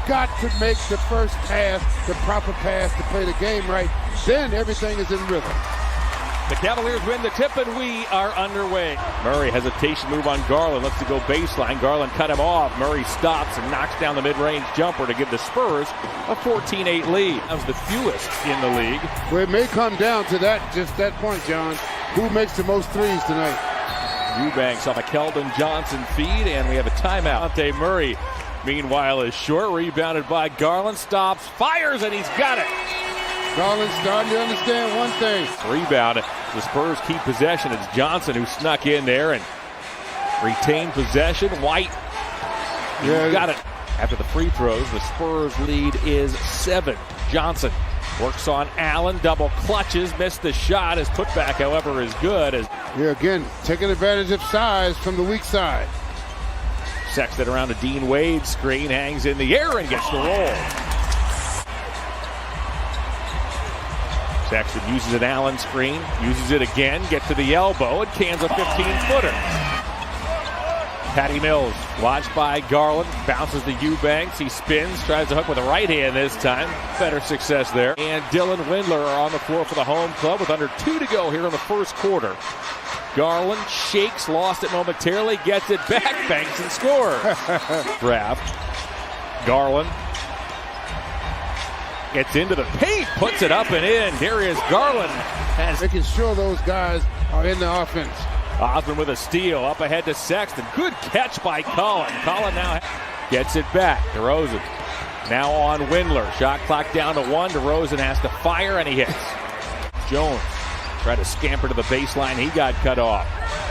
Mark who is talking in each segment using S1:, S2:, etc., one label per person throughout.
S1: got to make the first pass, the proper pass to play the game right. Then everything is in rhythm.
S2: The Cavaliers win the tip, and we are underway. Murray, hesitation move on Garland. Looks to go baseline. Garland cut him off. Murray stops and knocks down the mid-range jumper to give the Spurs a 14-8 lead. That was the fewest in the league.
S1: Well, it may come down to that, just that point, John. Who makes the most threes tonight?
S2: Eubanks off a Keldon Johnson feed, and we have a timeout. Dante Murray, meanwhile, is short. Rebounded by Garland. Stops, fires, and he's got it.
S1: Garland's starting to understand one thing.
S2: Rebound. The Spurs keep possession. It's Johnson who snuck in there and retained possession. White got it. After the free throws, the Spurs lead is 7. Johnson works on Allen. Double clutches. Missed the shot. His putback, however, is good.
S1: Again, taking advantage of size from the weak side.
S2: Sexton around a Dean Wade screen. Hangs in the air and gets the roll. Sexton uses an Allen screen, uses it again, gets to the elbow, and cans a 15-footer. Patty Mills, watched by Garland, bounces to Eubanks. He spins, tries to hook with the right hand this time. Better success there. And Dylan Windler are on the floor for the home club with under 2 to go here in the first quarter. Garland shakes, lost it momentarily, gets it back, banks and scores. Draft. Garland gets into the paint, puts it up and in. Darius Garland has
S1: making sure those guys are in the offense.
S2: Osman with a steal, up ahead to Sexton. Good catch by Collin. Collin now gets it back. DeRozan now on Windler. Shot clock down to 1. DeRozan has to fire, and he hits. Jones tried to scamper to the baseline. He got cut off.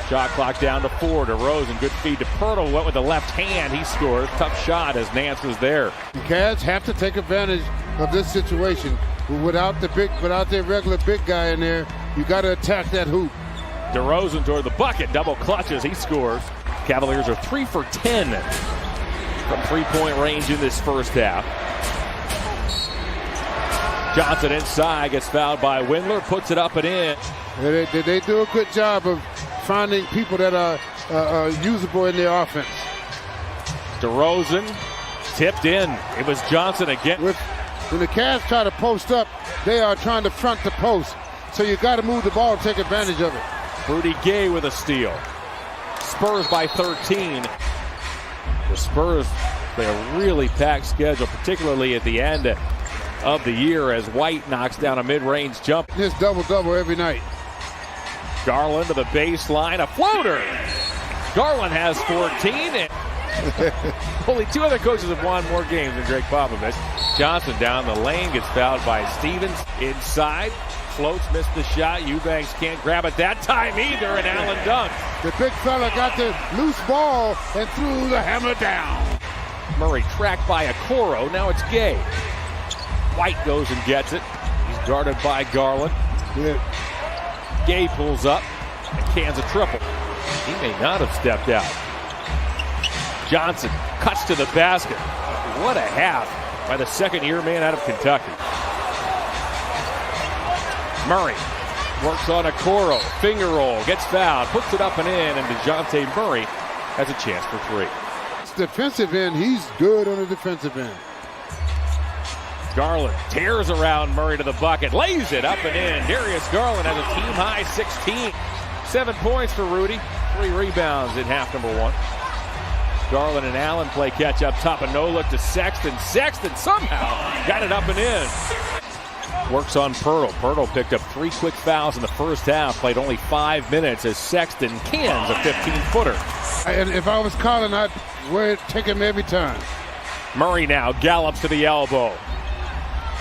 S2: Shot clock down to 4. DeRozan, good feed to Pirtle. Went with the left hand. He scores. Tough shot as Nance was there.
S1: The Cavs have to take advantage of this situation. Without their regular big guy in there, you got to attack that hoop.
S2: DeRozan toward the bucket. Double clutches. He scores. Cavaliers are 3 for 10 from three-point range in this first half. Johnson inside, gets fouled by Windler, puts it up and in.
S1: They do a good job of finding people that are usable in their offense.
S2: DeRozan tipped in. It was Johnson again.
S1: When the Cavs try to post up, they are trying to front the post. So you got to move the ball and take advantage of it.
S2: Rudy Gay with a steal. Spurs by 13. The Spurs play a really packed schedule, particularly at the end of the year as White knocks down a mid-range jump.
S1: Just double-double every night.
S2: Garland to the baseline, a floater. Garland has 14. Only 2 other coaches have won more games than Greg Popovich. Johnson down the lane, gets fouled by Stevens. Inside, floats, missed the shot. Eubanks can't grab it that time either, and Allen dunks.
S1: The big fella got the loose ball and threw the hammer down.
S2: Murray tracked by Okoro. Now it's Gay. White goes and gets it. He's guarded by Garland.
S1: Yeah.
S2: Gay pulls up and cans a triple. He may not have stepped out. Johnson cuts to the basket. What a half by the second-year man out of Kentucky. Murray works on Okoro. Finger roll. Gets fouled. Puts it up and in. And DeJounte Murray has a chance for 3.
S1: It's defensive end. He's good on the defensive end.
S2: Garland tears around Murray to the bucket. Lays it up and in. Darius Garland has a team-high 16. 7 points for Rudy. 3 rebounds in half number 1. Garland and Allen play catch up top. A no-look to Sexton. Sexton somehow got it up and in. Works on Pirtle. Pirtle picked up 3 quick fouls in the first half. Played only 5 minutes as Sexton cans a 15-footer.
S1: And if I was calling, I'd take him every time.
S2: Murray now gallops to the elbow.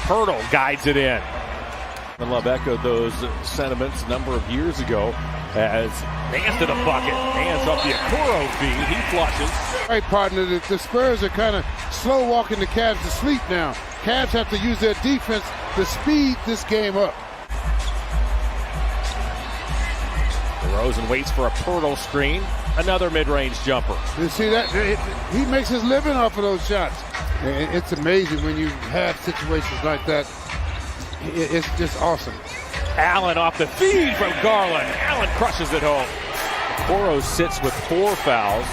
S2: Pirtle guides it in. And Love echoed those sentiments a number of years ago as Nance to the bucket. Nance off the Okoro feed. He flushes.
S1: Right, partner, the Spurs are kind of slow walking the Cavs to sleep now. Cavs have to use their defense to speed this game up.
S2: DeRozan waits for a Pirtle screen. Another mid-range jumper.
S1: You see that? He makes his living off of those shots. It's amazing when you have situations like that. It's just awesome.
S2: Allen off the feed from Garland. Allen crushes it home. Okoro sits with 4 fouls.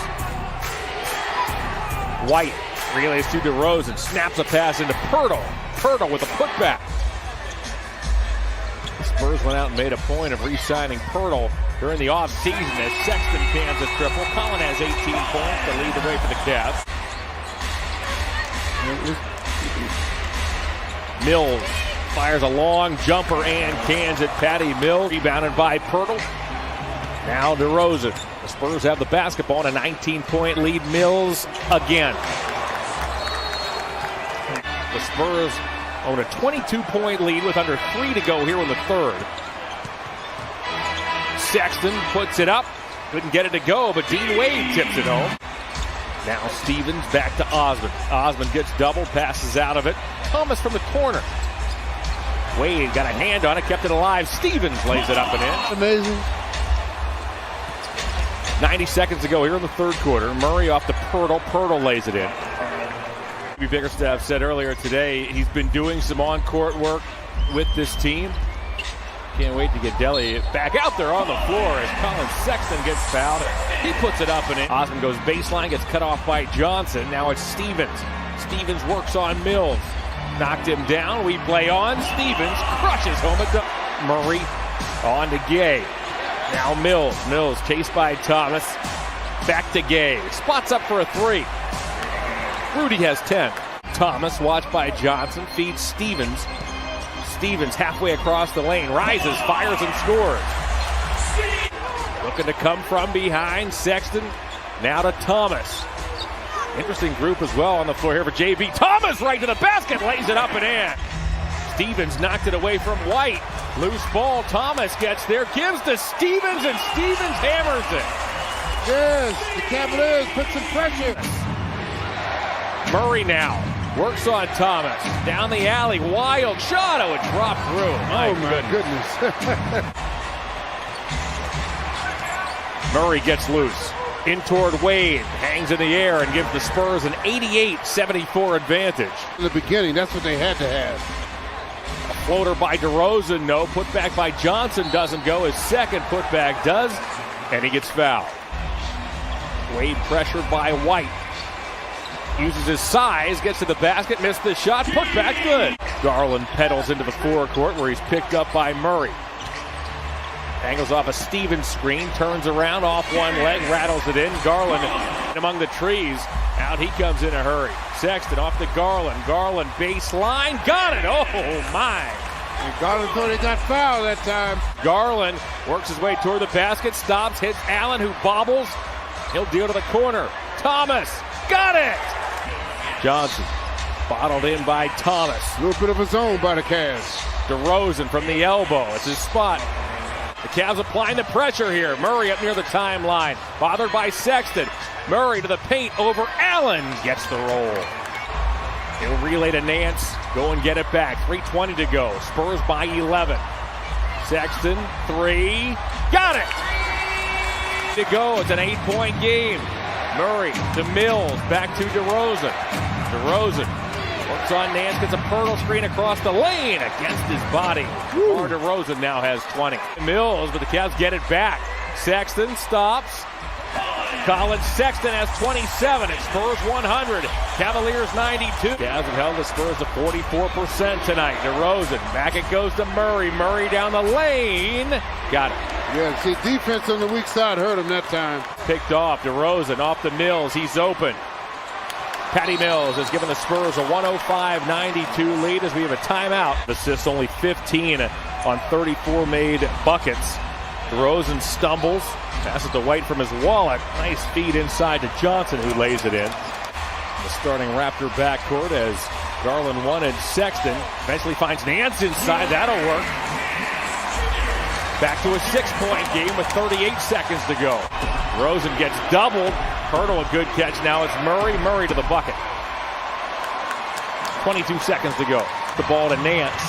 S2: White Relays to DeRozan, snaps a pass into Pirtle. Pirtle with a putback. The Spurs went out and made a point of re-signing Pirtle during the offseason as Sexton cans a triple. Collin has 18 points to lead the way for the Cavs. Mills fires a long jumper and cans it. Patty Mills rebounded by Pirtle. Now DeRozan. The Spurs have the basketball and a 19-point lead. Mills again. The Spurs own a 22-point lead with under 3 to go here in the third. Sexton puts it up. Couldn't get it to go, but Dean Wade tips it home. Now Stevens back to Osman. Osman gets double, passes out of it. Thomas from the corner. Wade got a hand on it, kept it alive. Stevens lays it up and in.
S1: Amazing.
S2: 90 seconds to go here in the third quarter. Murray off to Pirtle. Pirtle lays it in. Bickerstaff said earlier today he's been doing some on-court work with this team. Can't wait to get Delly back out there on the floor as Colin Sexton gets fouled. He puts it up and in. Osman goes baseline, gets cut off by Johnson. Now it's Stevens. Stevens works on Mills. Knocked him down. We play on. Stevens crushes home at Murray on to Gay. Now Mills. Mills chased by Thomas. Back to Gay. Spots up for a three. Rudy has 10. Thomas watched by Johnson. Feeds Stevens. Stevens halfway across the lane. Rises, fires, and scores. Looking to come from behind. Sexton now to Thomas. Interesting group as well on the floor here for JB. Thomas right to the basket. Lays it up and in. Stevens knocked it away from White. Loose ball. Thomas gets there. Gives to Stevens, and Stevens hammers it.
S1: Yes, the Cavaliers put some pressure.
S2: Murray now works on Thomas. Down the alley. Wild shot. Oh, it dropped through.
S1: My goodness.
S2: Murray gets loose. In toward Wade. Hangs in the air and gives the Spurs an 88-74 advantage.
S1: In the beginning, that's what they had to have.
S2: A floater by DeRozan. No. Putback by Johnson doesn't go. His second putback does. And he gets fouled. Wade pressured by White. Uses his size, gets to the basket, missed the shot, put back good. Garland pedals into the forecourt where he's picked up by Murray. Angles off a Stevens screen, turns around off one leg, rattles it in. Garland among the trees. Out he comes in a hurry. Sexton off to Garland. Garland baseline, got it. Oh my.
S1: And Garland thought he got fouled that time.
S2: Garland works his way toward the basket, stops, hits Allen who bobbles. He'll deal to the corner. Thomas, got it. Johnson, bottled in by Thomas.
S1: A little bit of a zone by the Cavs.
S2: DeRozan from the elbow. It's his spot. The Cavs applying the pressure here. Murray up near the timeline. Bothered by Sexton. Murray to the paint over Allen. Gets the roll. He'll relay to Nance. Go and get it back. 3:20 to go. Spurs by 11. Sexton, three. Got it! To go. It's an 8-point game. Murray to Mills, back to DeRozan. DeRozan works on Nance, gets a Pirtle screen across the lane against his body. Or DeRozan now has 20. Mills, but the Cavs get it back. Sexton stops. Colin Sexton has 27. It's Spurs 100. Cavaliers 92. Cavs have held the Spurs to 44% tonight. DeRozan, back it goes to Murray. Murray down the lane. Got it.
S1: Yeah, see, defense on the weak side hurt him that time.
S2: Picked off. DeRozan off the Mills. He's open. Patty Mills has given the Spurs a 105-92 lead as we have a timeout. Assists only 15 on 34 made buckets. DeRozan stumbles. Passes to White from his wallet. Nice feed inside to Johnson who lays it in. The starting Raptor backcourt as Garland wanted Sexton. Eventually finds Nance inside. That'll work. Back to a 6-point game with 38 seconds to go. Rosen gets doubled. Pirtle a good catch. Now it's Murray. Murray to the bucket. 22 seconds to go. The ball to Nance.